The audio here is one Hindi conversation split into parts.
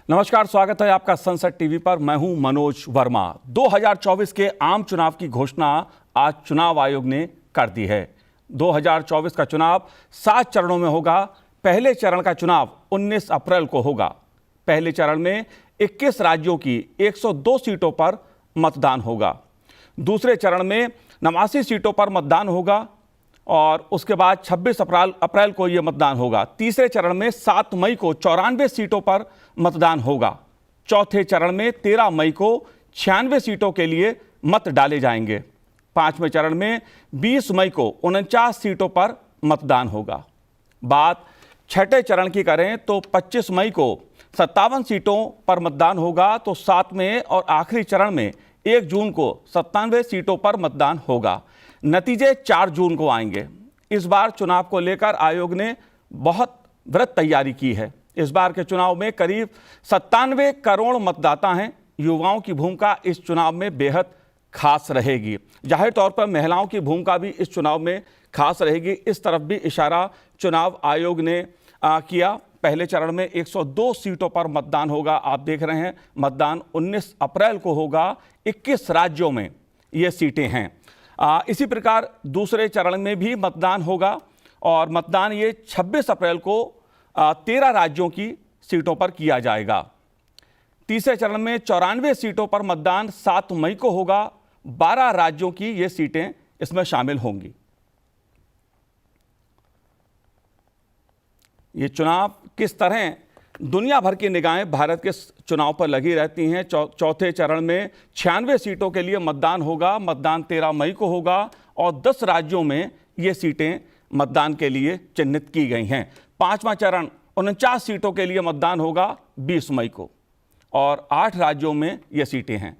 नमस्कार, स्वागत है आपका संसद टीवी पर। मैं हूं मनोज वर्मा। 2024 के आम चुनाव की घोषणा आज चुनाव आयोग ने कर दी है। 2024 का चुनाव 7 चरणों में होगा। पहले चरण का चुनाव 19 अप्रैल को होगा। पहले चरण में 21 राज्यों की 102 सीटों पर मतदान होगा। दूसरे चरण में 89 सीटों पर मतदान होगा और उसके बाद 26 अप्रैल को यह मतदान होगा। तीसरे चरण में 7 मई को 94 सीटों पर मतदान होगा। चौथे चरण में 13 मई को 96 सीटों के लिए मत डाले जाएंगे। पांचवें चरण में 20 मई को 49 सीटों पर मतदान होगा। बात छठे चरण की करें तो 25 मई को 57 सीटों पर मतदान होगा। तो 7वें और आखिरी चरण में 1 जून को 97 सीटों पर मतदान होगा। नतीजे 4 जून को आएंगे। इस बार चुनाव को लेकर आयोग ने बहुत वृहद तैयारी की है। इस बार के चुनाव में करीब 97 करोड़ मतदाता हैं। युवाओं की भूमिका इस चुनाव में बेहद खास रहेगी। जाहिर तौर पर महिलाओं की भूमिका भी इस चुनाव में खास रहेगी। इस तरफ भी इशारा चुनाव आयोग ने किया। पहले चरण में 102 सीटों पर मतदान होगा। आप देख रहे हैं, मतदान 19 अप्रैल को होगा। 21 राज्यों में ये सीटें हैं। इसी प्रकार दूसरे चरण में भी मतदान होगा और मतदान ये 26 अप्रैल को 13 राज्यों की सीटों पर किया जाएगा। तीसरे चरण में 94 सीटों पर मतदान 7 मई को होगा। 12 राज्यों की ये सीटें इसमें शामिल होंगी। ये चुनाव किस तरह, दुनिया भर की निगाहें भारत के चुनाव पर लगी रहती हैं। चौथे चरण में 96 सीटों के लिए मतदान होगा। मतदान 13 मई को होगा और 10 राज्यों में ये सीटें मतदान के लिए चिन्हित की गई हैं। पांचवा चरण 49 सीटों के लिए मतदान होगा 20 मई को और 8 राज्यों में ये सीटें हैं।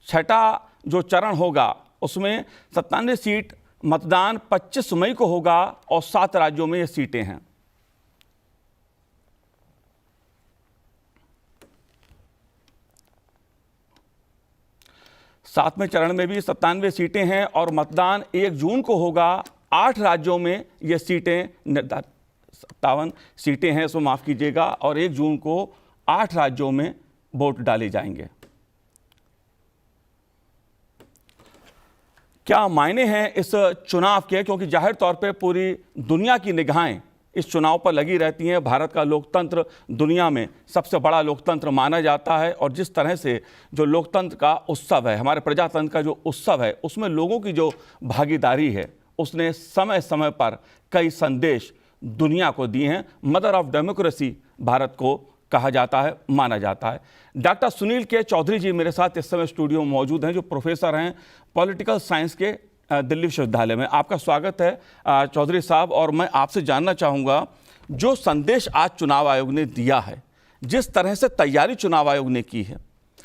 छठा जो चरण होगा उसमें 97 सीट मतदान 25 मई को होगा और 7 राज्यों में ये सीटें हैं। सातवें चरण में भी 97 सीटें हैं और मतदान 1 जून को होगा। 8 राज्यों में ये सीटें निर्धारित, 57 सीटें हैं, इसमें माफ़ कीजिएगा, और 1 जून को 8 राज्यों में वोट डाले जाएंगे। क्या मायने हैं इस चुनाव के, क्योंकि जाहिर तौर पे पूरी दुनिया की निगाहें इस चुनाव पर लगी रहती हैं। भारत का लोकतंत्र दुनिया में सबसे बड़ा लोकतंत्र माना जाता है और जिस तरह से जो लोकतंत्र का उत्सव है, हमारे प्रजातंत्र का जो उत्सव है, उसमें लोगों की जो भागीदारी है, उसने समय समय पर कई संदेश दुनिया को दिए हैं। मदर ऑफ डेमोक्रेसी भारत को कहा जाता है, माना जाता है। डॉक्टर सुनील के चौधरी जी मेरे साथ इस समय स्टूडियो में मौजूद हैं, जो प्रोफेसर हैं पॉलिटिकल साइंस के दिल्ली विश्वविद्यालय में। आपका स्वागत है चौधरी साहब। और मैं आपसे जानना चाहूँगा, जो संदेश आज चुनाव आयोग ने दिया है, जिस तरह से तैयारी चुनाव आयोग ने की है,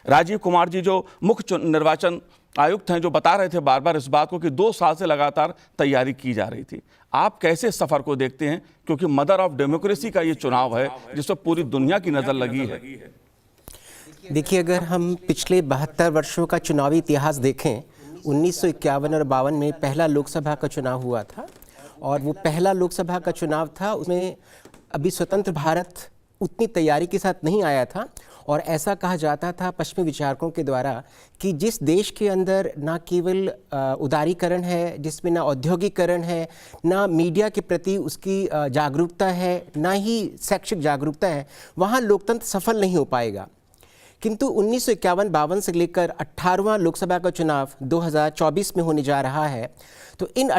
राजीव कुमार जी जो मुख्य निर्वाचन आयुक्त हैं, जो बता रहे थे बार बार इस बात को कि 2 साल से लगातार तैयारी की जा रही थी, आप कैसे सफ़र को देखते हैं? क्योंकि मदर ऑफ डेमोक्रेसी का ये चुनाव है जिस पर पूरी दुनिया की नज़र लगी है। देखिए, अगर हम पिछले 72 वर्षों का चुनावी इतिहास देखें, 1951 और 52 में पहला लोकसभा का चुनाव हुआ था और वो पहला लोकसभा का चुनाव था, उसमें अभी स्वतंत्र भारत उतनी तैयारी के साथ नहीं आया था। और ऐसा कहा जाता था पश्चिमी विचारकों के द्वारा कि जिस देश के अंदर ना केवल उदारीकरण है, जिसमें ना औद्योगिकरण है, ना मीडिया के प्रति उसकी जागरूकता है, ना ही शैक्षिक जागरूकता है, वहाँ लोकतंत्र सफल नहीं हो पाएगा। किंतु 1951-52 से लेकर 18वां लोकसभा का चुनाव 2024 में होने जा रहा है। तो इन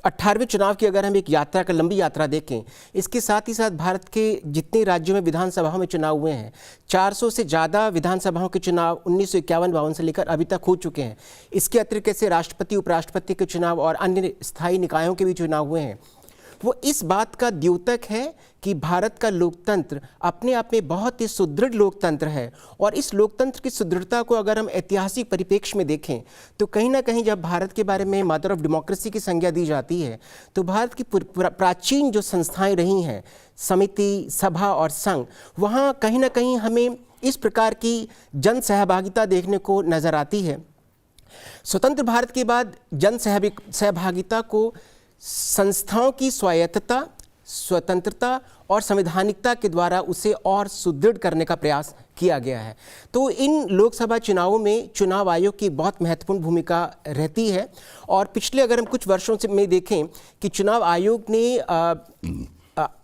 18वें चुनाव की अगर हम एक यात्रा का लंबी यात्रा देखें, इसके साथ ही साथ भारत के जितने राज्यों में विधानसभाओं में चुनाव हुए हैं, 400 से ज़्यादा विधानसभाओं के चुनाव 1951-52 से लेकर अभी तक हो चुके हैं। इसके अतिरिक्त ऐसे राष्ट्रपति, उपराष्ट्रपति के चुनाव और अन्य स्थायी निकायों के भी चुनाव हुए हैं। वो इस बात का द्योतक है कि भारत का लोकतंत्र अपने आप में बहुत ही सुदृढ़ लोकतंत्र है। और इस लोकतंत्र की सुदृढ़ता को अगर हम ऐतिहासिक परिप्रेक्ष्य में देखें तो कहीं ना कहीं जब भारत के बारे में मदर ऑफ डेमोक्रेसी की संज्ञा दी जाती है, तो भारत की प्राचीन जो संस्थाएं रही हैं, समिति, सभा और संघ, वहाँ कहीं ना कहीं हमें इस प्रकार की जन सहभागिता देखने को नज़र आती है। स्वतंत्र भारत के बाद जन सहभागिता को संस्थाओं की स्वायत्तता, स्वतंत्रता और संवैधानिकता के द्वारा उसे और सुदृढ़ करने का प्रयास किया गया है। तो इन लोकसभा चुनावों में चुनाव आयोग की बहुत महत्वपूर्ण भूमिका रहती है। और पिछले अगर हम कुछ वर्षों से में देखें कि चुनाव आयोग ने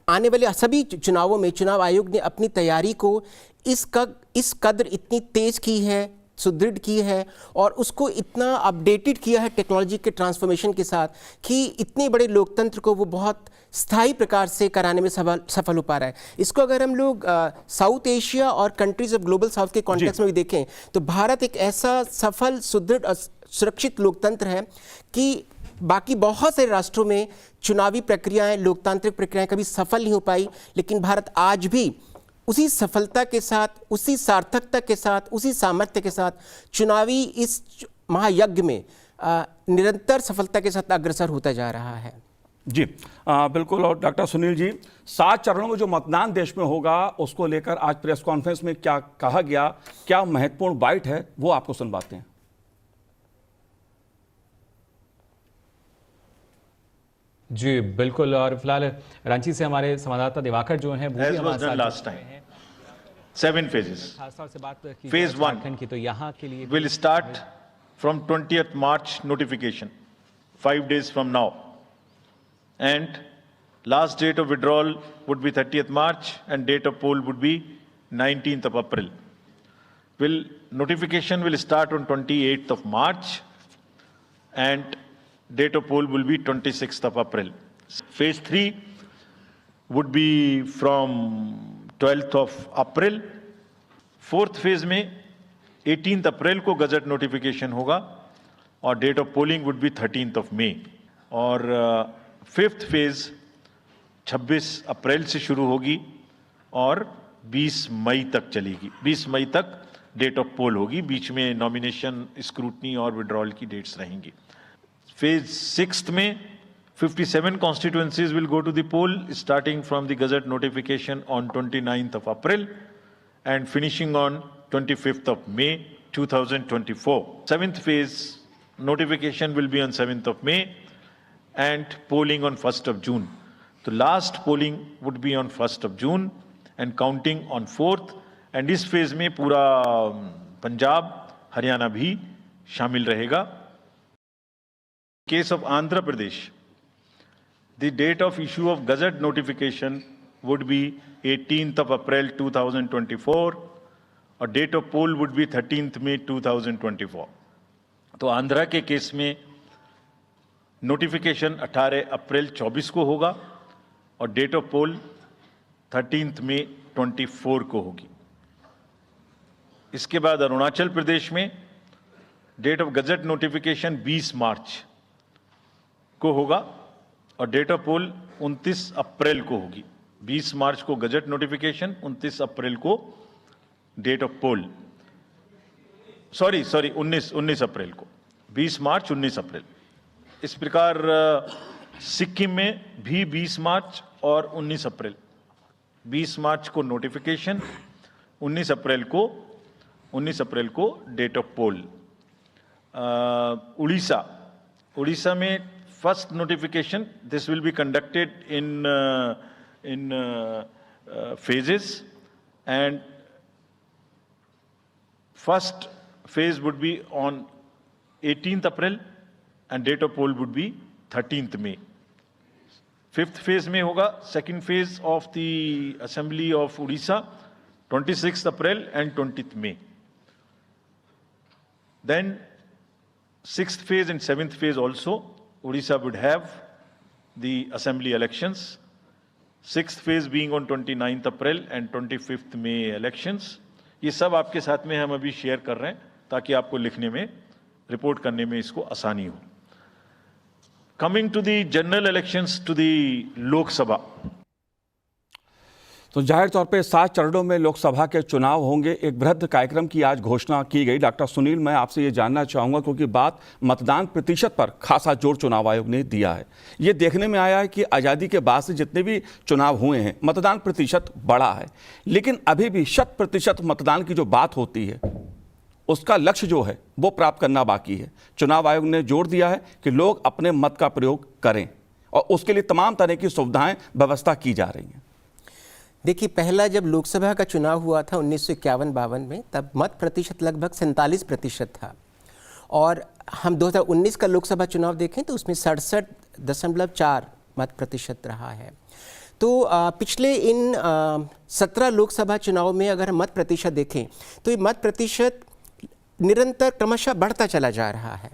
आने वाले सभी चुनावों में चुनाव आयोग ने अपनी तैयारी को इस कदर इतनी तेज की है, सुदृढ़ की है और उसको इतना अपडेटेड किया है टेक्नोलॉजी के ट्रांसफॉर्मेशन के साथ कि इतने बड़े लोकतंत्र को वो बहुत स्थायी प्रकार से कराने में सफल हो पा रहा है। इसको अगर हम लोग साउथ एशिया और कंट्रीज ऑफ ग्लोबल साउथ के कॉन्टेक्स्ट में भी देखें तो भारत एक ऐसा सफल, सुदृढ़ और सुरक्षित लोकतंत्र है कि बाकी बहुत सारे राष्ट्रों में चुनावी प्रक्रियाएं, लोकतांत्रिक प्रक्रियाएं कभी सफल नहीं हो पाई, लेकिन भारत आज भी उसी सफलता के साथ, उसी सार्थकता के साथ, उसी सामर्थ्य के साथ चुनावी इस महायज्ञ में निरंतर सफलता के साथ अग्रसर होता जा रहा है। जी बिल्कुल। और डॉक्टर सुनील जी, 7 चरणों में जो मतदान देश में होगा उसको लेकर आज प्रेस कॉन्फ्रेंस में क्या कहा गया, क्या महत्वपूर्ण बाइट है, वो आपको सुनवाते हैं। जी बिल्कुल। और फिलहाल रांची से हमारे संवाददाता दिवाकर जो हैं वो भी हमारे साथ लास्ट टाइम 7 phases. खासतौर से बात की Phase 1 झारखंड की तो यहाँ के लिए will start from 20th March notification, 5 days from now, and last date of withdrawal would be 30th March and date of poll would be 19th of April. Notification will start on 28th of March and date of poll will be 26th of April. Phase 3 would be from 12th of April. Fourth phase में 18th अप्रैल को गजट नोटिफिकेशन होगा और date of polling would be 13th of May. और फिफ्थ फेज 26 अप्रैल से शुरू होगी और 20 मई तक चलेगी। 20 मई तक डेट ऑफ पोल होगी, बीच में नॉमिनेशन, स्क्रूटनी और विड्रॉल की डेट्स रहेंगी। फेज 6 में 57 constituencies will go to the poll starting from the Gazette notification on 29th of April and finishing on 25th of May 2024. Seventh phase notification will be on 7th of May and polling on 1st of June. The last polling would be on 1st of June and counting on 4th. And इस phase में पूरा पंजाब, हरियाणा भी शामिल रहेगा। Case of Andhra Pradesh, the date of issue of Gazette notification would be 18th of April 2024 और date of poll would be 13th May 2024. तो आंध्रा के केस में नोटिफिकेशन 18 अप्रैल 24 को होगा और date of pole 13th May 24 को होगी। इसके बाद अरुणाचल प्रदेश में डेट ऑफ गजट नोटिफिकेशन 20 मार्च को होगा और डेट ऑफ पोल 29 अप्रैल को होगी। 20 मार्च को गजट नोटिफिकेशन, 29 अप्रैल को डेट ऑफ पोल, सॉरी 19 अप्रैल को, 20 मार्च 19 अप्रैल। इस प्रकार सिक्किम में भी 20 मार्च और 19 अप्रैल, 20 मार्च को नोटिफिकेशन, 19 अप्रैल को डेट ऑफ पोल। उड़ीसा में first notification, this will be conducted in phases and first phase would be on 18th April and date of poll would be 13th May. Fifth phase में होगा second phase of the Assembly of Odisha 26th April and 20th May. Then sixth phase and seventh phase also Odisha would have the assembly elections, sixth phase being on 29th April and 25th May elections. ये सब आपके साथ में हम अभी शेयर कर रहे हैं ताकि आपको लिखने में, रिपोर्ट करने में इसको आसानी हो। Coming to the general elections to the लोक सभा, तो जाहिर तौर पे 7 चरणों में लोकसभा के चुनाव होंगे। एक बृहद कार्यक्रम की आज घोषणा की गई। डॉक्टर सुनील, मैं आपसे ये जानना चाहूँगा क्योंकि बात मतदान प्रतिशत पर खासा जोर चुनाव आयोग ने दिया है। ये देखने में आया है कि आज़ादी के बाद से जितने भी चुनाव हुए हैं मतदान प्रतिशत बढ़ा है, लेकिन अभी भी 100% मतदान की जो बात होती है उसका लक्ष्य जो है वो प्राप्त करना बाकी है। चुनाव आयोग ने जोर दिया है कि लोग अपने मत का प्रयोग करें और उसके लिए तमाम तरह की सुविधाएं व्यवस्था की जा रही हैं। देखिए, पहला जब लोकसभा का चुनाव हुआ था 1951-52 में, तब मत प्रतिशत लगभग 47% था। और हम 2019 का लोकसभा चुनाव देखें तो उसमें 67.4 मत प्रतिशत रहा है। तो पिछले इन 17 लोकसभा चुनाव में अगर हम मत प्रतिशत देखें तो ये मत प्रतिशत निरंतर क्रमशः बढ़ता चला जा रहा है।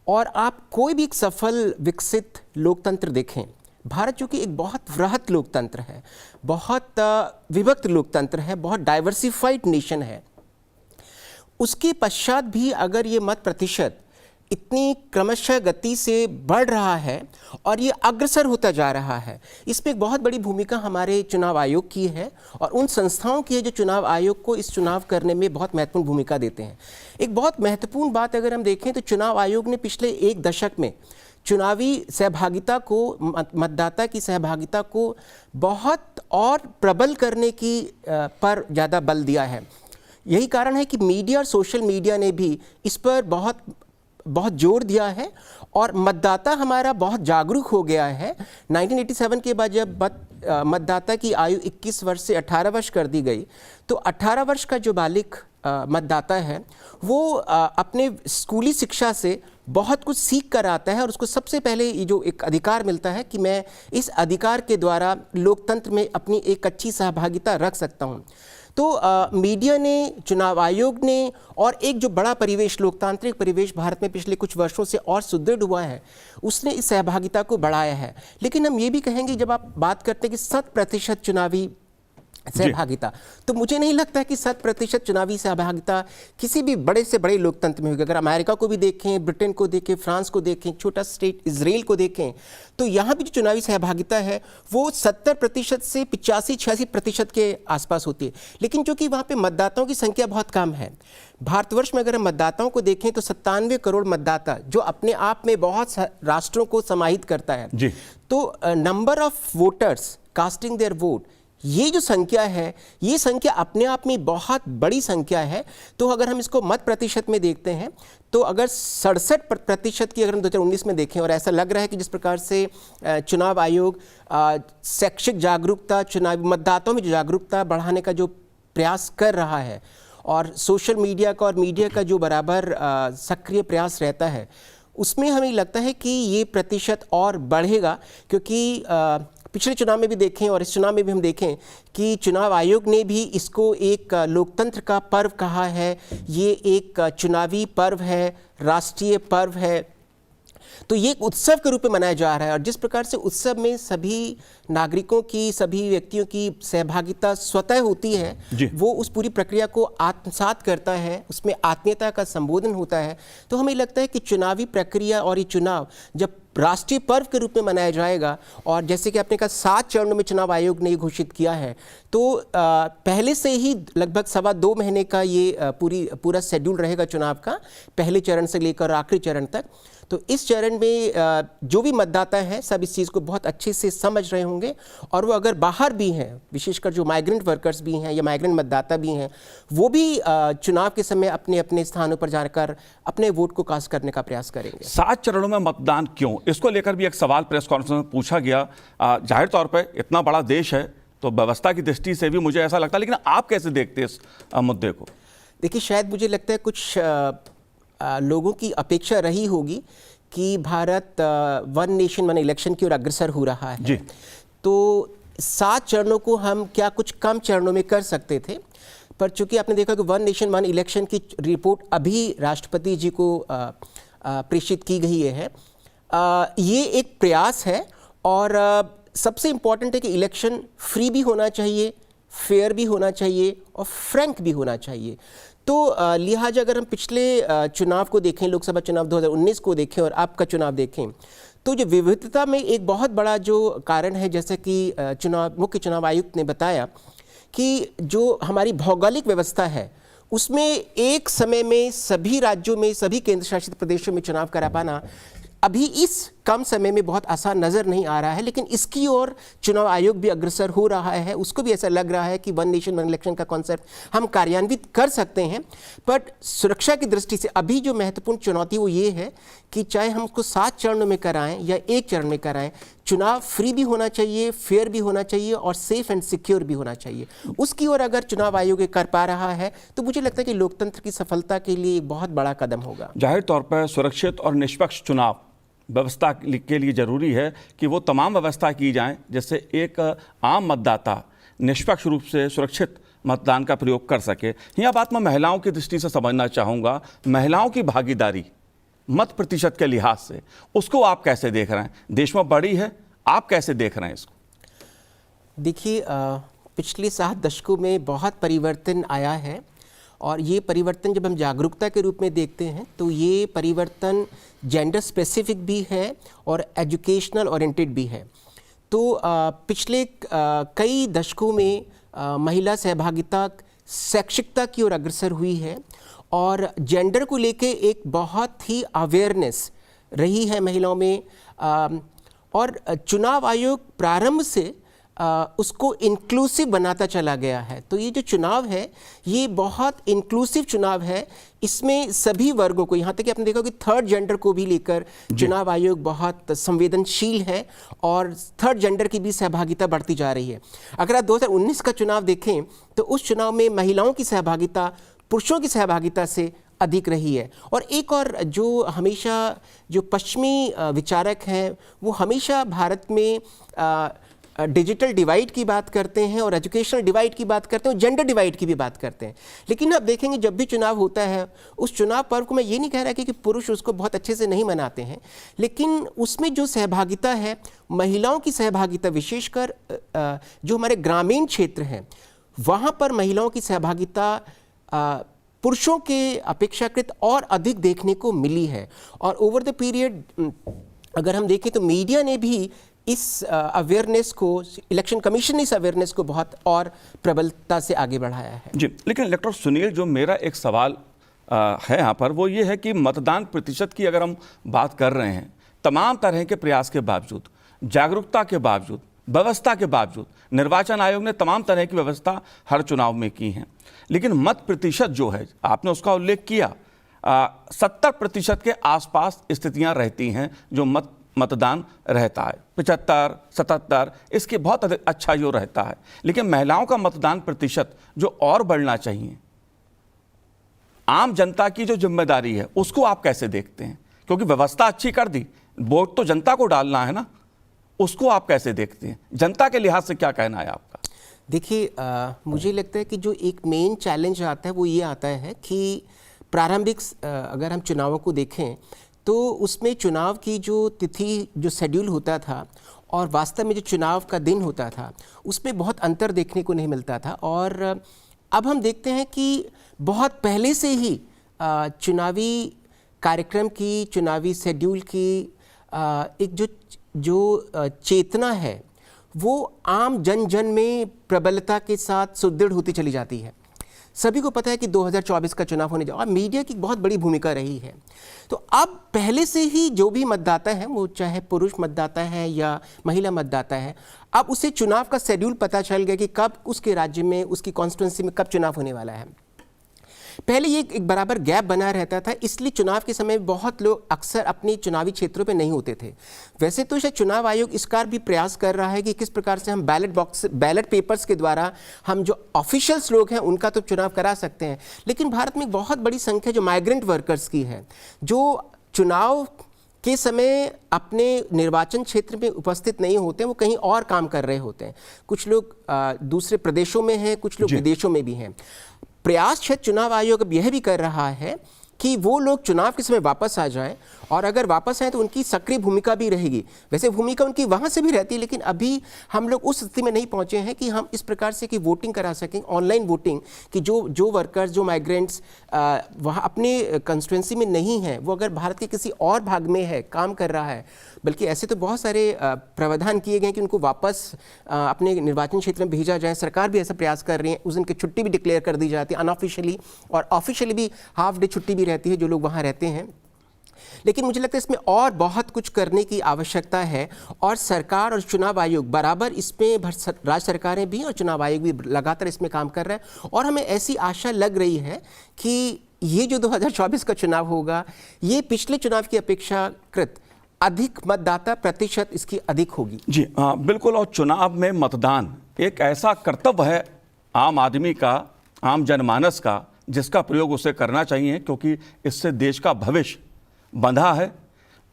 और आप कोई भी एक सफल विकसित लोकतंत्र देखें, भारत जो कि एक बहुत वृहत लोकतंत्र है, बहुत विभक्त लोकतंत्र है, बहुत डाइवर्सिफाइड नेशन है, उसके पश्चात भी अगर ये मत प्रतिशत इतनी क्रमशः गति से बढ़ रहा है और ये अग्रसर होता जा रहा है, इसमें एक बहुत बड़ी भूमिका हमारे चुनाव आयोग की है और उन संस्थाओं की है जो चुनाव आयोग को इस चुनाव करने में बहुत महत्वपूर्ण भूमिका देते हैं। एक बहुत महत्वपूर्ण बात अगर हम देखें तो चुनाव आयोग ने पिछले एक दशक में चुनावी सहभागिता को, मतदाता की सहभागिता को बहुत और प्रबल करने की पर ज़्यादा बल दिया है। यही कारण है कि मीडिया और सोशल मीडिया ने भी इस पर बहुत जोर दिया है और मतदाता हमारा बहुत जागरूक हो गया है। 1987 के बाद जब मतदाता की आयु 21 वर्ष से 18 वर्ष कर दी गई, तो 18 वर्ष का जो बालिग मतदाता है वो अपने स्कूली शिक्षा से बहुत कुछ सीख कर आता है और उसको सबसे पहले ये जो एक अधिकार मिलता है कि मैं इस अधिकार के द्वारा लोकतंत्र में अपनी एक अच्छी सहभागिता रख सकता हूँ। तो मीडिया ने, चुनाव आयोग ने और एक जो बड़ा परिवेश, लोकतांत्रिक परिवेश भारत में पिछले कुछ वर्षों से और सुदृढ़ हुआ है, उसने इस सहभागिता को बढ़ाया है। लेकिन हम ये भी कहेंगे, जब आप बात करते हैं कि 100% चुनावी सहभागिता, तो मुझे नहीं लगता कि 100% चुनावी सहभागिता किसी भी बड़े से बड़े लोकतंत्र में होगी। अगर अमेरिका को भी देखें, ब्रिटेन को देखें, फ्रांस को देखें, छोटा स्टेट इजराइल को देखें, तो यहाँ भी जो चुनावी सहभागिता है वो 70% से 85-86% के आसपास होती है। लेकिन चूंकि वहाँ पे मतदाताओं की संख्या बहुत कम है, भारतवर्ष में अगर हम मतदाताओं को देखें तो 97 करोड़ मतदाता, जो अपने आप में बहुत राष्ट्रों को समाहित करता है जी। तो number of voters casting their vote, ये जो संख्या है, ये संख्या अपने आप में बहुत बड़ी संख्या है। तो अगर हम इसको मत प्रतिशत में देखते हैं तो अगर 67% की अगर हम 2019 में देखें, और ऐसा लग रहा है कि जिस प्रकार से चुनाव आयोग शैक्षिक जागरूकता, चुनावी मतदाताओं में जो जागरूकता बढ़ाने का जो प्रयास कर रहा है और सोशल मीडिया का और मीडिया का जो बराबर सक्रिय प्रयास रहता है, उसमें हमें लगता है कि ये प्रतिशत और बढ़ेगा। क्योंकि पिछले चुनाव में भी देखें और इस चुनाव में भी हम देखें कि चुनाव आयोग ने भी इसको एक लोकतंत्र का पर्व कहा है, ये एक चुनावी पर्व है, राष्ट्रीय पर्व है। तो ये एक उत्सव के रूप में मनाया जा रहा है और जिस प्रकार से उत्सव में सभी नागरिकों की, सभी व्यक्तियों की सहभागिता स्वतः होती है, वो उस पूरी प्रक्रिया को आत्मसात करता है, उसमें आत्मीयता का संबोधन होता है। तो हमें लगता है कि चुनावी प्रक्रिया और ये चुनाव जब राष्ट्रीय पर्व के रूप में मनाया जाएगा, और जैसे कि आपने कहा 7 चरणों में चुनाव आयोग ने ये घोषित किया है, तो पहले से ही लगभग 2.25 महीने का ये पूरा शेड्यूल रहेगा चुनाव का, पहले चरण से लेकर आखिरी चरण तक। तो इस चरण में जो भी मतदाता हैं सब इस चीज़ को बहुत अच्छे से समझ रहे होंगे, और वो अगर बाहर भी हैं, विशेषकर जो माइग्रेंट वर्कर्स भी हैं या माइग्रेंट मतदाता भी हैं, वो भी चुनाव के समय अपने अपने स्थानों पर जाकर अपने वोट को कास्ट करने का प्रयास करेंगे। 7 चरणों में मतदान क्यों, इसको लेकर भी एक सवाल प्रेस कॉन्फ्रेंस में पूछा गया। जाहिर तौर पर इतना बड़ा देश है तो व्यवस्था की दृष्टि से भी मुझे ऐसा लगता है, लेकिन आप कैसे देखते हैं इस मुद्दे को? देखिए, शायद मुझे लगता है कुछ लोगों की अपेक्षा रही होगी कि भारत 1 नेशन 1 इलेक्शन की ओर अग्रसर हो रहा है जी। तो 7 चरणों को हम क्या कुछ कम चरणों में कर सकते थे, पर चूंकि आपने देखा कि 1 नेशन 1 इलेक्शन की रिपोर्ट अभी राष्ट्रपति जी को प्रेषित की गई है। ये एक प्रयास है और सबसे इम्पॉर्टेंट है कि इलेक्शन फ्री भी होना चाहिए, फेयर भी होना चाहिए और फ्रैंक भी होना चाहिए। तो लिहाजा अगर हम पिछले चुनाव को देखें, लोकसभा चुनाव 2019 को देखें और आपका चुनाव देखें, तो जो विविधता में एक बहुत बड़ा जो कारण है, जैसे कि मुख्य चुनाव आयुक्त ने बताया कि जो हमारी भौगोलिक व्यवस्था है उसमें एक समय में सभी राज्यों में, सभी केंद्र शासित प्रदेशों में चुनाव करा पाना अभी इस कम समय में बहुत आसान नज़र नहीं आ रहा है, लेकिन इसकी ओर चुनाव आयोग भी अग्रसर हो रहा है। उसको भी ऐसा लग रहा है कि वन नेशन वन इलेक्शन का कॉन्सेप्ट हम कार्यान्वित कर सकते हैं। बट सुरक्षा की दृष्टि से अभी जो महत्वपूर्ण चुनौती वो ये है कि चाहे हम उसको 7 चरणों में कराएं या 1 चरण में कराएं, चुनाव फ्री भी होना चाहिए, फेयर भी होना चाहिए और सेफ एंड सिक्योर भी होना चाहिए। उसकी ओर अगर चुनाव आयोग कर पा रहा है तो मुझे लगता है कि लोकतंत्र की सफलता के लिए एक बहुत बड़ा कदम होगा। जाहिर तौर पर सुरक्षित और निष्पक्ष चुनाव व्यवस्था के लिए जरूरी है कि वो तमाम व्यवस्था की जाए जिससे एक आम मतदाता निष्पक्ष रूप से सुरक्षित मतदान का प्रयोग कर सके। यहाँ बात मैं महिलाओं की दृष्टि से समझना चाहूँगा, महिलाओं की भागीदारी मत प्रतिशत के लिहाज से उसको आप कैसे देख रहे हैं? देश में बढ़ी है, आप कैसे देख रहे हैं इसको? देखिए, पिछले 7 दशकों में बहुत परिवर्तन आया है और ये परिवर्तन जब हम जागरूकता के रूप में देखते हैं तो ये परिवर्तन जेंडर स्पेसिफिक भी है और एजुकेशनल ओरिएंटेड भी है। तो पिछले कई दशकों में महिला सहभागिता शैक्षिकता की ओर अग्रसर हुई है और जेंडर को लेके एक बहुत ही अवेयरनेस रही है महिलाओं में। और चुनाव आयोग प्रारंभ से उसको इंक्लूसिव बनाता चला गया है। तो ये जो चुनाव है ये बहुत इंक्लूसिव चुनाव है, इसमें सभी वर्गों को, यहाँ तक कि आपने देखा कि 3rd जेंडर को भी लेकर चुनाव आयोग बहुत संवेदनशील है और 3rd जेंडर की भी सहभागिता बढ़ती जा रही है। अगर आप 2019 का चुनाव देखें तो उस चुनाव में महिलाओं की सहभागिता पुरुषों की सहभागिता से अधिक रही है। और एक और जो हमेशा जो पश्चिमी विचारक हैं वो हमेशा भारत में डिजिटल डिवाइड की बात करते हैं और एजुकेशनल डिवाइड की बात करते हैं और जेंडर डिवाइड की भी बात करते हैं। लेकिन आप देखेंगे जब भी चुनाव होता है उस चुनाव पर्व को मैं ये नहीं कह रहा कि पुरुष उसको बहुत अच्छे से नहीं मनाते हैं, लेकिन उसमें जो सहभागिता है, महिलाओं की सहभागिता, विशेषकर जो हमारे ग्रामीण क्षेत्र हैं वहाँ पर महिलाओं की सहभागिता पुरुषों के अपेक्षाकृत और अधिक देखने को मिली है। और ओवर द पीरियड अगर हम देखें तो मीडिया ने भी इस अवेयरनेस को, इलेक्शन कमीशन ने इस अवेयरनेस को बहुत और प्रबलता से आगे बढ़ाया है। जी, लेकिन इलेक्टर सुनील, जो मेरा एक सवाल है यहाँ पर वो ये है कि मतदान प्रतिशत की अगर हम बात कर रहे हैं, तमाम तरह के प्रयास के बावजूद, जागरूकता के बावजूद, व्यवस्था के बावजूद, निर्वाचन आयोग ने तमाम तरह की व्यवस्था हर चुनाव में की हैं, लेकिन मत प्रतिशत जो है, आपने उसका उल्लेख किया, 70% के आसपास स्थितियां रहती हैं जो मतदान रहता है, 75, 77, इसके बहुत अच्छा जो रहता है। लेकिन महिलाओं का मतदान प्रतिशत जो और बढ़ना चाहिए, आम जनता की जो जिम्मेदारी है उसको आप कैसे देखते हैं? क्योंकि व्यवस्था अच्छी कर दी, वोट तो जनता को डालना है ना, उसको आप कैसे देखते हैं? जनता के लिहाज से क्या कहना है आपका? देखिए, मुझे लगता है कि जो एक मेन चैलेंज आता है वो ये आता है कि प्रारंभिक अगर हम चुनावों को देखें तो उसमें चुनाव की जो तिथि, जो शेड्यूल होता था और वास्तव में जो चुनाव का दिन होता था उसमें बहुत अंतर देखने को नहीं मिलता था। और अब हम देखते हैं कि बहुत पहले से ही चुनावी कार्यक्रम की, चुनावी शेड्यूल की एक जो चेतना है वो आम जन में प्रबलता के साथ सुदृढ़ होती चली जाती है। सभी को पता है कि 2024 का चुनाव होने जा रहा है और मीडिया की बहुत बड़ी भूमिका रही है। तो अब पहले से ही जो भी मतदाता है, वो चाहे पुरुष मतदाता है या महिला मतदाता है, अब उसे चुनाव का शेड्यूल पता चल गया कि कब उसके राज्य में, उसकी कॉन्स्टिट्यूंसी में कब चुनाव होने वाला है। पहले ये एक बराबर गैप बना रहता था, इसलिए चुनाव के समय बहुत लोग अक्सर अपनी चुनावी क्षेत्रों पे नहीं होते थे। वैसे तो शायद चुनाव आयोग इस बार भी प्रयास कर रहा है कि किस प्रकार से हम बैलेट पेपर्स के द्वारा हम जो ऑफिशियल्स लोग हैं उनका तो चुनाव करा सकते हैं, लेकिन भारत में एक बहुत बड़ी संख्या जो माइग्रेंट वर्कर्स की है, जो चुनाव के समय अपने निर्वाचन क्षेत्र में उपस्थित नहीं होते हैं, वो कहीं और काम कर रहे होते हैं। कुछ लोग दूसरे प्रदेशों में हैं, कुछ लोग विदेशों में भी हैं। प्रयास शायद चुनाव आयोग अब यह भी कर रहा है कि वो लोग चुनाव के समय वापस आ जाएं, और अगर वापस आए तो उनकी सक्रिय भूमिका भी रहेगी। वैसे भूमिका उनकी वहाँ से भी रहती है, लेकिन अभी हम लोग उस स्थिति में नहीं पहुँचे हैं कि हम इस प्रकार से कि वोटिंग करा सकें, ऑनलाइन वोटिंग, कि जो वर्कर्स, जो माइग्रेंट्स वहाँ अपने कंस्टिट्यूंसी में नहीं हैं, वो अगर भारत के किसी और भाग में है, काम कर रहा है, बल्कि ऐसे तो बहुत सारे प्रावधान किए गए कि उनको वापस अपने निर्वाचन क्षेत्र में भेजा जाए। सरकार भी ऐसा प्रयास कर रही है, उस दिन की छुट्टी भी डिक्लेयर कर दी जाती है अनऑफिशियली, और ऑफिशियली भी हाफ डे छुट्टी भी रहती है जो लोग वहाँ रहते हैं। लेकिन मुझे लगता है इसमें और बहुत कुछ करने की आवश्यकता है, और सरकार और चुनाव आयोग बराबर इसमें, राज्य सरकारें भी और चुनाव आयोग भी लगातार इसमें काम कर रहे हैं। और हमें ऐसी आशा लग रही है कि ये जो 2024 का चुनाव होगा, ये पिछले चुनाव की अपेक्षाकृत अधिक मतदाता प्रतिशत इसकी अधिक होगी। जी बिल्कुल। और चुनाव में मतदान एक ऐसा कर्तव्य है आम आदमी का, आम जनमानस का, जिसका प्रयोग उसे करना चाहिए, क्योंकि इससे देश का भविष्य बंधा है।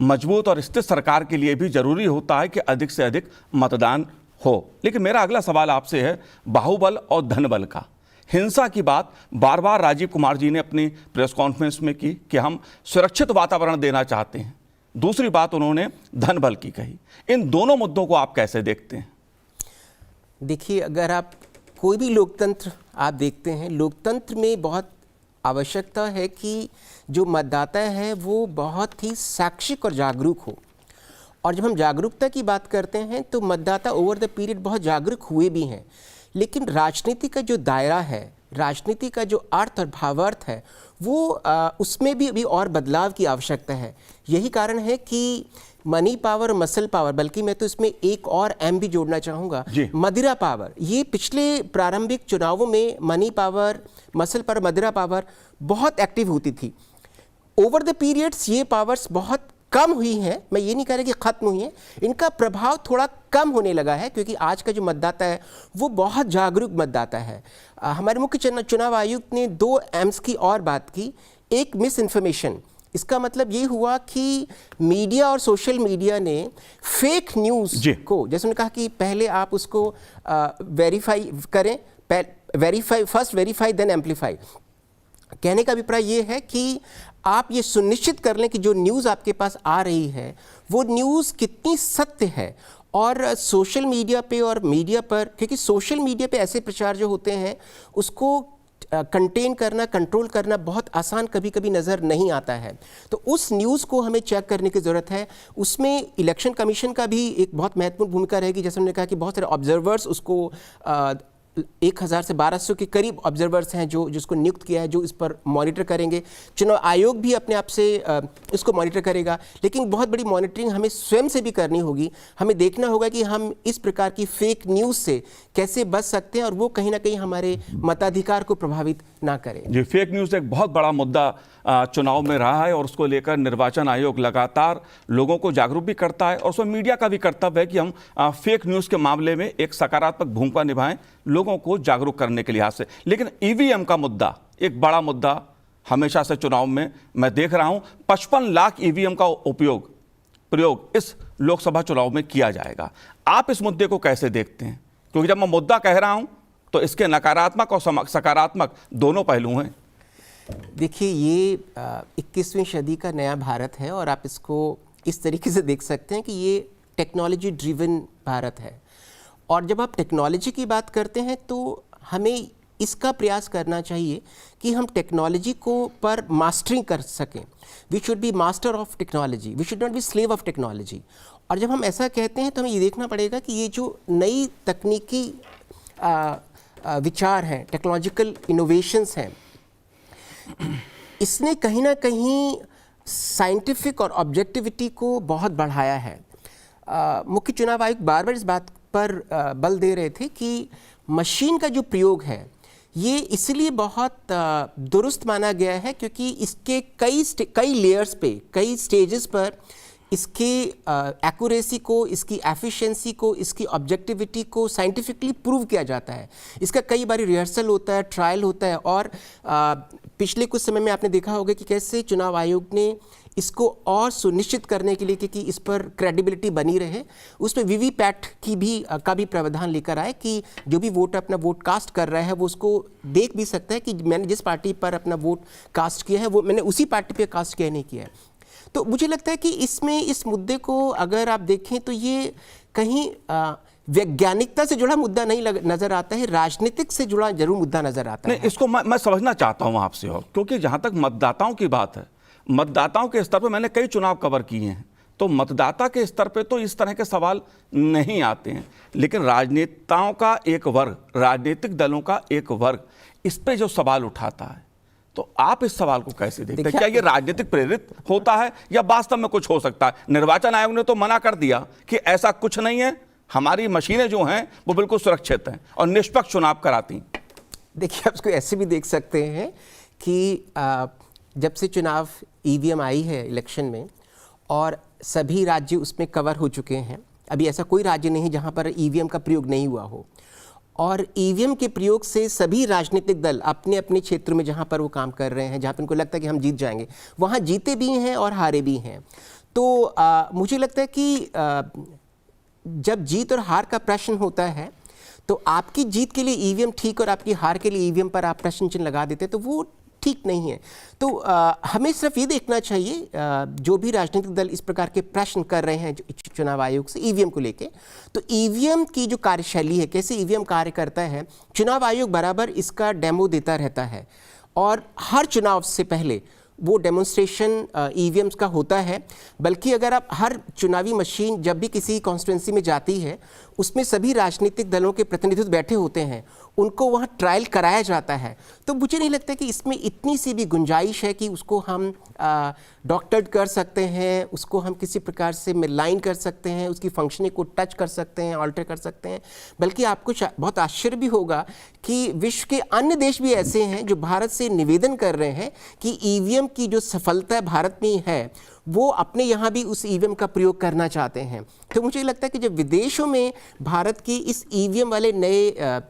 मजबूत और स्थिर सरकार के लिए भी जरूरी होता है कि अधिक से अधिक मतदान हो। लेकिन मेरा अगला सवाल आपसे है बाहुबल और धनबल का। हिंसा की बात बार बार राजीव कुमार जी ने अपनी प्रेस कॉन्फ्रेंस में की कि हम सुरक्षित वातावरण देना चाहते हैं। दूसरी बात उन्होंने धनबल की कही। इन दोनों मुद्दों को आप कैसे देखते हैं? देखिए, अगर आप कोई भी लोकतंत्र आप देखते हैं, लोकतंत्र में बहुत आवश्यकता है कि जो मतदाता है वो बहुत ही शैक्षिक और जागरूक हो। और जब हम जागरूकता की बात करते हैं तो मतदाता ओवर द पीरियड बहुत जागरूक हुए भी हैं, लेकिन राजनीति का जो दायरा है, राजनीति का जो अर्थ और भावार्थ है, वो उसमें भी अभी और बदलाव की आवश्यकता है। यही कारण है कि मनी पावर, मसल पावर, बल्कि मैं तो इसमें एक और एम भी जोड़ना चाहूँगा, मदिरा पावर। ये पिछले प्रारंभिक चुनावों में मनी पावर, मसल पावर, मदिरा पावर बहुत एक्टिव होती थी। ओवर द पीरियड्स ये पावर्स बहुत कम हुई हैं। मैं ये नहीं कह रहा कि ख़त्म हुई हैं, इनका प्रभाव थोड़ा कम होने लगा है, क्योंकि आज का जो मतदाता है वो बहुत जागरूक मतदाता है। हमारे मुख्य चुनाव आयुक्त ने 2 एम्स की और बात की। एक मिस इन्फॉर्मेशन, इसका मतलब ये हुआ कि मीडिया और सोशल मीडिया ने फेक न्यूज़ को, जैसे उन्होंने कहा कि पहले आप उसको वेरीफाई करें, फर्स्ट वेरीफाई देन एम्पलीफाई। कहने का अभिप्राय ये है कि आप ये सुनिश्चित कर लें कि जो न्यूज़ आपके पास आ रही है वो न्यूज़ कितनी सत्य है। और सोशल मीडिया पे और मीडिया पर, क्योंकि सोशल मीडिया पे ऐसे प्रचार जो होते हैं उसको कंटेन करना, कंट्रोल करना बहुत आसान कभी कभी नज़र नहीं आता है। तो उस न्यूज़ को हमें चेक करने की ज़रूरत है। उसमें इलेक्शन कमीशन का भी एक बहुत महत्वपूर्ण भूमिका रहेगी। जैसे उन्होंने कहा कि बहुत सारे ऑब्जर्वर्स, उसको 1000 से 1200 के करीब ऑब्जर्वर्स हैं जो जिसको नियुक्त किया है, जो इस पर मॉनिटर करेंगे। चुनाव आयोग भी अपने आप से इसको मॉनिटर करेगा, लेकिन बहुत बड़ी मॉनिटरिंग हमें स्वयं से भी करनी होगी। हमें देखना होगा कि हम इस प्रकार की फेक न्यूज़ से कैसे बच सकते हैं और वो कहीं ना कहीं हमारे मताधिकार को प्रभावित ना करे। जी, फेक न्यूज़ एक बहुत बड़ा मुद्दा चुनाव में रहा है और उसको लेकर निर्वाचन आयोग लगातार लोगों को जागरूक भी करता है, और उसमें मीडिया का भी कर्तव्य है कि हम फेक न्यूज़ के मामले में एक सकारात्मक भूमिका निभाएं, लोगों को जागरूक करने के लिहाज से। लेकिन ईवीएम का मुद्दा एक बड़ा मुद्दा हमेशा से चुनाव में मैं देख रहा हूं। 55 लाख ईवीएम का प्रयोग इस लोकसभा चुनाव में किया जाएगा। आप इस मुद्दे को कैसे देखते हैं? क्योंकि जब मैं मुद्दा कह रहा हूं तो इसके नकारात्मक और सकारात्मक दोनों पहलू हैं। देखिए, ये 21वीं सदी का नया भारत है और आप इसको इस तरीके से देख सकते हैं कि ये टेक्नोलॉजी ड्रिवन भारत है। और जब आप टेक्नोलॉजी की बात करते हैं तो हमें इसका प्रयास करना चाहिए कि हम टेक्नोलॉजी को पर मास्टरिंग कर सकें। We should be master of technology, we should not be slave of technology. और जब हम ऐसा कहते हैं तो हमें ये देखना पड़ेगा कि ये जो नई तकनीकी विचार हैं, टेक्नोलॉजिकल इनोवेशंस हैं, इसने कहीं ना कहीं साइंटिफिक और ऑब्जेक्टिविटी को बहुत बढ़ाया है। मुख्य चुनाव आयुक्त बार बार इस बात पर बल दे रहे थे कि मशीन का जो प्रयोग है ये इसलिए बहुत दुरुस्त माना गया है क्योंकि इसके कई लेयर्स पे, कई स्टेजेस पर इसके एक्यूरेसी को, इसकी एफिशिएंसी को, इसकी ऑब्जेक्टिविटी को साइंटिफिकली प्रूव किया जाता है। इसका कई बार रिहर्सल होता है, ट्रायल होता है। और पिछले कुछ समय में आपने देखा होगा कि कैसे चुनाव आयोग ने इसको और सुनिश्चित करने के लिए कि इस पर क्रेडिबिलिटी बनी रहे, उस पर वीवीपैट का भी प्रावधान लेकर आए कि जो भी वोटर अपना वोट कास्ट कर रहा है वो उसको देख भी सकता है कि मैंने जिस पार्टी पर अपना वोट कास्ट किया है वो मैंने उसी पार्टी पर कास्ट किया नहीं किया है। तो मुझे लगता है कि इसमें इस मुद्दे को अगर आप देखें तो ये कहीं वैज्ञानिकता से जुड़ा मुद्दा नहीं नजर आता है, राजनीतिक से जुड़ा जरूर मुद्दा नजर आता है। इसको मैं समझना चाहता हूं आपसे, और क्योंकि जहां तक मतदाताओं की बात है, मतदाताओं के स्तर पर मैंने कई चुनाव कवर किए हैं, तो मतदाता के स्तर पे तो इस तरह के सवाल नहीं आते हैं। लेकिन राजनेताओं का एक वर्ग, राजनीतिक दलों का एक वर्ग इस पे जो सवाल उठाता है, तो आप इस सवाल को कैसे देखते हैं? क्या ये राजनीतिक प्रेरित होता है या वास्तव में कुछ हो सकता है? निर्वाचन आयोग ने तो मना कर दिया कि ऐसा कुछ नहीं है, हमारी मशीनें जो हैं वो बिल्कुल सुरक्षित हैं और निष्पक्ष चुनाव कराती। देखिए, आप इसको ऐसे भी देख सकते हैं कि जब से चुनाव ईवीएम आई है इलेक्शन में और सभी राज्य उसमें कवर हो चुके हैं, अभी ऐसा कोई राज्य नहीं जहां पर ईवीएम का प्रयोग नहीं हुआ हो। और ईवीएम के प्रयोग से सभी राजनीतिक दल अपने अपने क्षेत्र में जहां पर वो काम कर रहे हैं, जहां पर उनको लगता है कि हम जीत जाएंगे, वहां जीते भी हैं और हारे भी हैं। तो मुझे लगता है कि जब जीत और हार का प्रश्न होता है तो आपकी जीत के लिए ईवीएम ठीक और आपकी हार के लिए ईवीएम पर आप प्रश्न चिन्ह लगा देते हैं, तो वो ठीक नहीं है। तो हमें सिर्फ ये देखना चाहिए, जो भी राजनीतिक दल इस प्रकार के प्रश्न कर रहे हैं चुनाव आयोग से ईवीएम को लेके, तो ईवीएम की जो कार्यशैली है, कैसे ईवीएम कार्य करता है, चुनाव आयोग बराबर इसका डेमो देता रहता है और हर चुनाव से पहले वो डेमोन्स्ट्रेशन ईवीएम्स का होता है। बल्कि अगर आप हर चुनावी मशीन जब भी किसी कॉन्स्टिट्यूंसी में जाती है, उसमें सभी राजनीतिक दलों के प्रतिनिधित्व बैठे होते हैं, उनको वहाँ ट्रायल कराया जाता है। तो मुझे नहीं लगता कि इसमें इतनी सी भी गुंजाइश है कि उसको हम डॉक्टर्ड कर सकते हैं, उसको हम किसी प्रकार से मिलाइन कर सकते हैं, उसकी फंक्शनिंग को टच कर सकते हैं, ऑल्टर कर सकते हैं। बल्कि आपको बहुत आश्चर्य भी होगा कि विश्व के अन्य देश भी ऐसे हैं जो भारत से निवेदन कर रहे हैं कि ईवीएम की जो सफलता भारत में है वो अपने यहाँ भी उस ईवीएम का प्रयोग करना चाहते हैं। तो मुझे लगता है कि जब विदेशों में भारत की इस ईवीएम वाले नए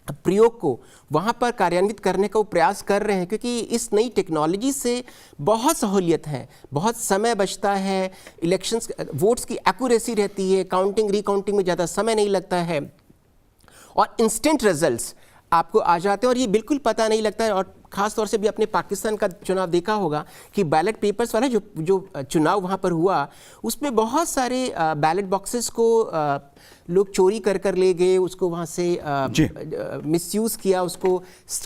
प्रयोग को वहाँ पर कार्यान्वित करने का वो प्रयास कर रहे हैं, क्योंकि इस नई टेक्नोलॉजी से बहुत सहूलियत है, बहुत समय बचता है, इलेक्शंस वोट्स की एक्यूरेसी रहती है, काउंटिंग रिकाउंटिंग में ज़्यादा समय नहीं लगता है और इंस्टेंट रिजल्ट्स आपको आ जाते हैं और ये बिल्कुल पता नहीं लगता है। और ख़ास तौर से भी अपने पाकिस्तान का चुनाव देखा होगा कि बैलेट पेपर्स वाला जो चुनाव वहाँ पर हुआ, उसमें बहुत सारे बैलेट बॉक्सेस को लोग चोरी कर ले गए, उसको वहाँ से मिसयूज़ किया, उसको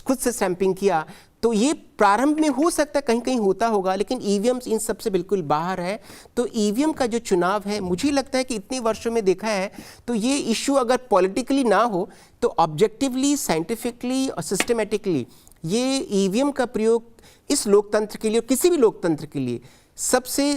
खुद से स्टैंपिंग किया। तो ये प्रारंभ में हो सकता है कहीं कहीं होता होगा, लेकिन ईवीएम्स इन सब से बिल्कुल बाहर है। तो ईवीएम का जो चुनाव है, मुझे लगता है कि इतने वर्षों में देखा है तो ये इशू अगर पॉलिटिकली ना हो तो ऑब्जेक्टिवली, साइंटिफिकली और सिस्टमेटिकली ये ईवीएम का प्रयोग इस लोकतंत्र के लिए और किसी भी लोकतंत्र के लिए सबसे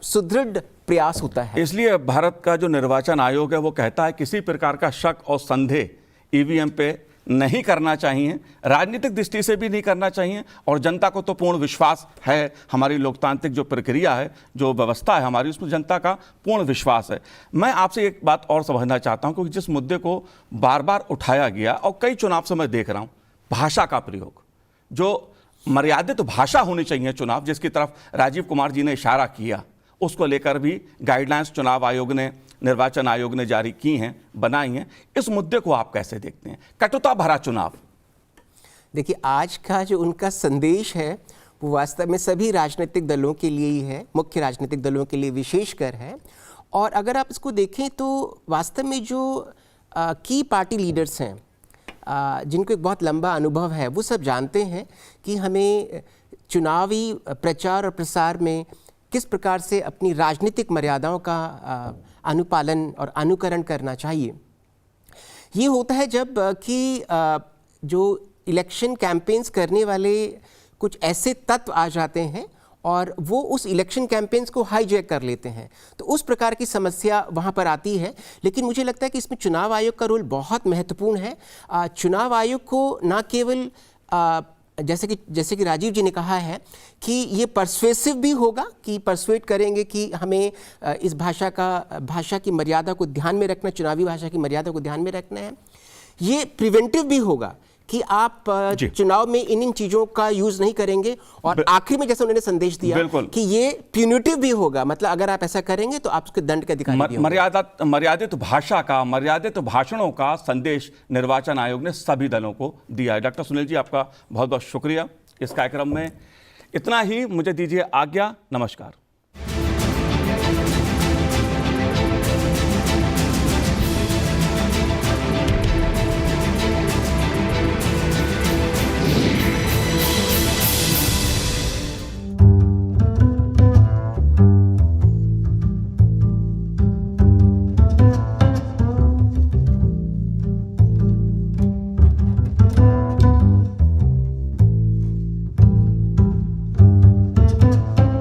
सुदृढ़ प्रयास होता है। इसलिए भारत का जो निर्वाचन आयोग है वो कहता है किसी प्रकार का शक और संदेह ईवीएम पे नहीं करना चाहिए, राजनीतिक दृष्टि से भी नहीं करना चाहिए और जनता को तो पूर्ण विश्वास है, हमारी लोकतांत्रिक जो प्रक्रिया है, जो व्यवस्था है हमारी, उसमें जनता का पूर्ण विश्वास है। मैं आपसे एक बात और समझना चाहता हूं, क्योंकि जिस मुद्दे को बार बार उठाया गया और कई चुनाव से मैं देख रहा हूं, भाषा का प्रयोग, जो मर्यादित भाषा होनी चाहिए चुनाव, जिसकी तरफ राजीव कुमार जी ने इशारा किया, उसको लेकर भी गाइडलाइंस चुनाव आयोग ने, निर्वाचन आयोग ने जारी की हैं, बनाई हैं। इस मुद्दे को आप कैसे देखते हैं? कटुता भरा चुनाव। देखिए, आज का जो उनका संदेश है वो वास्तव में सभी राजनीतिक दलों के लिए ही है, मुख्य राजनीतिक दलों के लिए विशेषकर है। और अगर आप इसको देखें तो वास्तव में जो की पार्टी लीडर्स हैं, जिनको एक बहुत लंबा अनुभव है, वो सब जानते हैं कि हमें चुनावी प्रचार और प्रसार में किस प्रकार से अपनी राजनीतिक मर्यादाओं का अनुपालन और अनुकरण करना चाहिए। ये होता है जब कि जो इलेक्शन कैंपेन्स करने वाले कुछ ऐसे तत्व आ जाते हैं और वो उस इलेक्शन कैंपेन्स को हाईजैक कर लेते हैं, तो उस प्रकार की समस्या वहाँ पर आती है। लेकिन मुझे लगता है कि इसमें चुनाव आयोग का रोल बहुत महत्वपूर्ण है। चुनाव आयोग को ना केवल जैसे कि राजीव जी ने कहा है कि ये परसुएसिव भी होगा, कि परसुएट करेंगे कि हमें इस भाषा की मर्यादा को ध्यान में रखना, चुनावी भाषा की मर्यादा को ध्यान में रखना है। ये प्रिवेंटिव भी होगा कि आप चुनाव में इन चीज़ों का यूज़ नहीं करेंगे। और आखिर में जैसे उन्होंने संदेश दिया कि ये प्यूनिटिव भी होगा, मतलब अगर आप ऐसा करेंगे तो आप उसके दंड के अधिकारी भी होंगे। मर्यादित भाषा का, मर्यादित भाषणों का संदेश निर्वाचन आयोग ने सभी दलों को दिया है। डॉक्टर सुनील जी, आपका बहुत बहुत शुक्रिया। इस कार्यक्रम में इतना ही, मुझे दीजिए आज्ञा। नमस्कार।